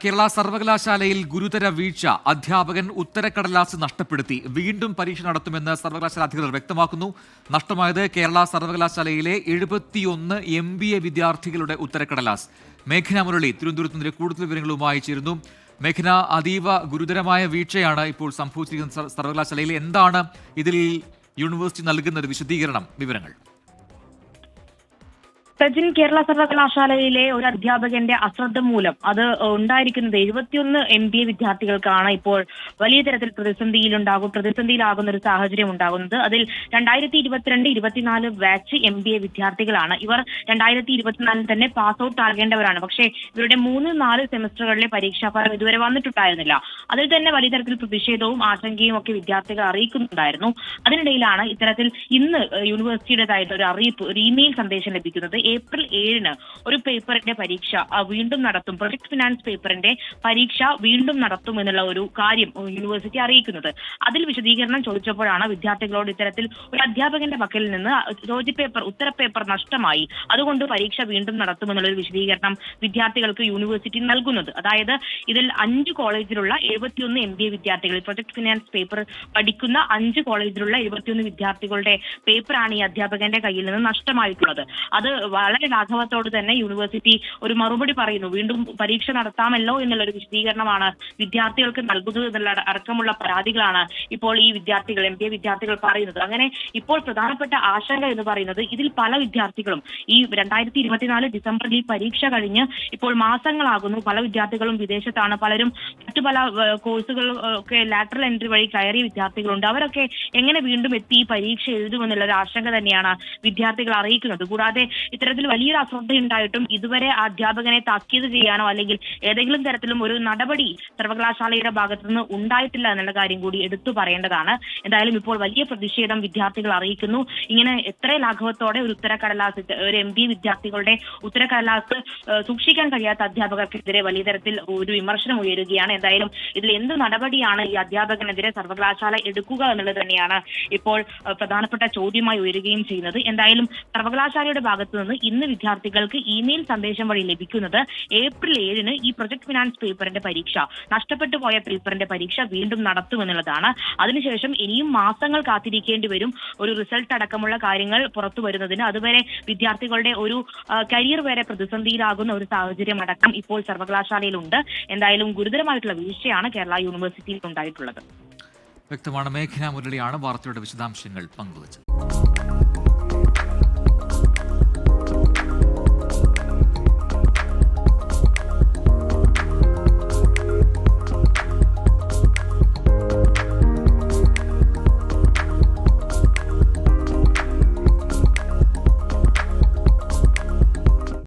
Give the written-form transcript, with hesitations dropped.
കേരള സർവകലാശാലയിൽ ഗുരുതര വീഴ്ച. അധ്യാപകൻ ഉത്തരക്കടലാസ് നഷ്ടപ്പെടുത്തി. വീണ്ടും പരീക്ഷ നടത്തുമെന്ന് സർവകലാശാല അധികൃതർ വ്യക്തമാക്കുന്നു. നഷ്ടമായത് കേരള സർവകലാശാലയിലെ 71 MBA വിദ്യാർത്ഥികളുടെ ഉത്തരക്കടലാസ്. മേഘന മുരളി തിരുവനന്തപുരത്ത് നിന്ന് കൂടുതൽ വിവരങ്ങളുമായി ചേരുന്നു. മേഘന, അതീവ ഗുരുതരമായ വീഴ്ചയാണ് ഇപ്പോൾ സംഭവിച്ചിരിക്കുന്ന സർവകലാശാലയിൽ. എന്താണ് ഇതിൽ യൂണിവേഴ്സിറ്റി നൽകുന്ന ഒരു വിശദീകരണം, വിവരങ്ങൾ? സജിൻ, കേരള സർവകലാശാലയിലെ ഒരു അധ്യാപകന്റെ അശ്രദ്ധ മൂലം അത് ഉണ്ടായിരിക്കുന്നത് 71 MBA വിദ്യാർത്ഥികൾക്കാണ് ഇപ്പോൾ വലിയ തരത്തിൽ പ്രതിസന്ധിയിലാകുന്ന ഒരു സാഹചര്യം ഉണ്ടാകുന്നത്. അതിൽ 2022-24 ബാച്ച് MBA വിദ്യാർത്ഥികളാണ്. ഇവർ 2024 തന്നെ പാസ് ഔട്ട് ആകേണ്ടവരാണ്. പക്ഷേ ഇവരുടെ 3-4 സെമസ്റ്ററുകളിലെ പരീക്ഷാഫലം ഇതുവരെ വന്നിട്ടുണ്ടായിരുന്നില്ല. അതിൽ തന്നെ വലിയ തരത്തിൽ പ്രതിഷേധവും ആശങ്കയും ഒക്കെ വിദ്യാർത്ഥികൾ അറിയിക്കുന്നുണ്ടായിരുന്നു. അതിനിടയിലാണ് ഇത്തരത്തിൽ ഇന്ന് യൂണിവേഴ്സിറ്റിയുടേതായിട്ട് ഒരു അറിയിപ്പ്, ഒരു ഇമെയിൽ സന്ദേശം ലഭിക്കുന്നത്. ഏപ്രിൽ 7 ഒരു പേപ്പറിന്റെ പരീക്ഷ വീണ്ടും നടത്തും, പ്രൊജക്ട് ഫിനാൻസ് പേപ്പറിന്റെ പരീക്ഷ വീണ്ടും നടത്തും എന്നുള്ള ഒരു കാര്യം യൂണിവേഴ്സിറ്റി അറിയിക്കുന്നത്. അതിൽ വിശദീകരണം ചോദിച്ചപ്പോഴാണ് വിദ്യാർത്ഥികളോട് ഇത്തരത്തിൽ ഒരു അധ്യാപകന്റെ പക്കൽ നിന്ന് ഉത്തരപേപ്പർ നഷ്ടമായി, അതുകൊണ്ട് പരീക്ഷ വീണ്ടും നടത്തുമെന്നുള്ള ഒരു വിശദീകരണം വിദ്യാർത്ഥികൾക്ക് യൂണിവേഴ്സിറ്റി നൽകുന്നത്. അതായത് ഇതിൽ 5 കോളേജിലുള്ള 71 MBA വിദ്യാർത്ഥികൾ, പ്രൊജക്ട് ഫിനാൻസ് പേപ്പർ പഠിക്കുന്ന 5 കോളേജിലുള്ള 71 വിദ്യാർത്ഥികളുടെ പേപ്പറാണ് ഈ അധ്യാപകന്റെ കയ്യിൽ നിന്ന് നഷ്ടമായിട്ടുള്ളത്. അത് വളരെ ലാഘവത്തോട് തന്നെ യൂണിവേഴ്സിറ്റി ഒരു മറുപടി പറയുന്നു. വീണ്ടും പരീക്ഷ നടത്താമല്ലോ എന്നുള്ളൊരു വിശദീകരണമാണ് വിദ്യാർത്ഥികൾക്ക് നൽകുന്നത് എന്നുള്ള അടക്കമുള്ള പരാതികളാണ് ഇപ്പോൾ ഈ വിദ്യാർത്ഥികൾ, MBA വിദ്യാർത്ഥികൾ പറയുന്നത്. അങ്ങനെ ഇപ്പോൾ പ്രധാനപ്പെട്ട ആശങ്ക എന്ന് പറയുന്നത്, ഇതിൽ പല വിദ്യാർത്ഥികളും ഈ 2024 ഡിസംബറിൽ പരീക്ഷ കഴിഞ്ഞ് ഇപ്പോൾ മാസങ്ങളാകുന്നു. പല വിദ്യാർത്ഥികളും വിദേശത്താണ്, പലരും മറ്റു പല കോഴ്സുകൾ ഒക്കെ ലാറ്ററൽ എൻട്രി വഴി കയറിയ വിദ്യാർത്ഥികളുണ്ട്. അവരൊക്കെ എങ്ങനെ വീണ്ടും എത്തി ഈ പരീക്ഷ എഴുതുമെന്നുള്ള ഒരു ആശങ്ക തന്നെയാണ് വിദ്യാർത്ഥികൾ അറിയിക്കുന്നത്. കൂടാതെ ഇത്തരത്തിൽ വലിയൊരു അശ്രദ്ധയുണ്ടായിട്ടും ഇതുവരെ ആ അധ്യാപകനെ താക്കീത് ചെയ്യാനോ അല്ലെങ്കിൽ ഏതെങ്കിലും തരത്തിലും ഒരു നടപടി സർവകലാശാലയുടെ ഭാഗത്തു നിന്ന് ഉണ്ടായിട്ടില്ല എന്നുള്ള കാര്യം കൂടി എടുത്തു പറയേണ്ടതാണ്. എന്തായാലും ഇപ്പോൾ വലിയ പ്രതിഷേധം വിദ്യാർത്ഥികൾ അറിയിക്കുന്നു. ഇങ്ങനെ എത്ര ലാഘവത്തോടെ ഒരു ഉത്തരക്കടലാസ്, ഒരു MBA വിദ്യാർത്ഥികളുടെ ഉത്തരക്കടലാസ് സൂക്ഷിക്കാൻ കഴിയാത്ത അധ്യാപകർക്കെതിരെ വലിയ തരത്തിൽ ഒരു വിമർശനം ഉയരുകയാണ്. എന്തായാലും ഇതിൽ എന്ത് നടപടിയാണ് ഈ അധ്യാപകനെതിരെ സർവകലാശാല എടുക്കുക എന്നുള്ളത് തന്നെയാണ് ഇപ്പോൾ പ്രധാനപ്പെട്ട ചോദ്യമായി ഉയരുകയും ചെയ്യുന്നത്. എന്തായാലും സർവകലാശാലയുടെ ഭാഗത്തു നിന്ന് ഇന്ന് വിദ്യാർത്ഥികൾക്ക് ഇമെയിൽ സന്ദേശം വഴി ലഭിക്കുന്നത് ഏപ്രിൽ 7 ഈ പ്രൊജക്ട് ഫിനാൻസ് പേപ്പറിന്റെ പരീക്ഷ, നഷ്ടപ്പെട്ടു പോയ പേപ്പറിന്റെ പരീക്ഷ വീണ്ടും നടത്തുമെന്നുള്ളതാണ്. അതിനുശേഷം ഇനിയും മാസങ്ങൾ കാത്തിരിക്കേണ്ടി വരും ഒരു റിസൾട്ട് അടക്കമുള്ള കാര്യങ്ങൾ പുറത്തു വരുന്നതിന്. അതുവരെ വിദ്യാർത്ഥികളുടെ ഒരു കരിയർ വരെ പ്രതിസന്ധിയിലാകുന്ന ഒരു സാഹചര്യം അടക്കം ഇപ്പോൾ സർവകലാശാലയിലുണ്ട്. എന്തായാലും ഗുരുതരമായിട്ടുള്ള വീഴ്ചയാണ് കേരള യൂണിവേഴ്സിറ്റിയിൽ ഉണ്ടായിട്ടുള്ളത്. വ്യക്തമാണ്. മേഘന മുരളിയാണ് വാർത്തയുടെ വിശദാംശങ്ങൾ പങ്കുവച്ചത്.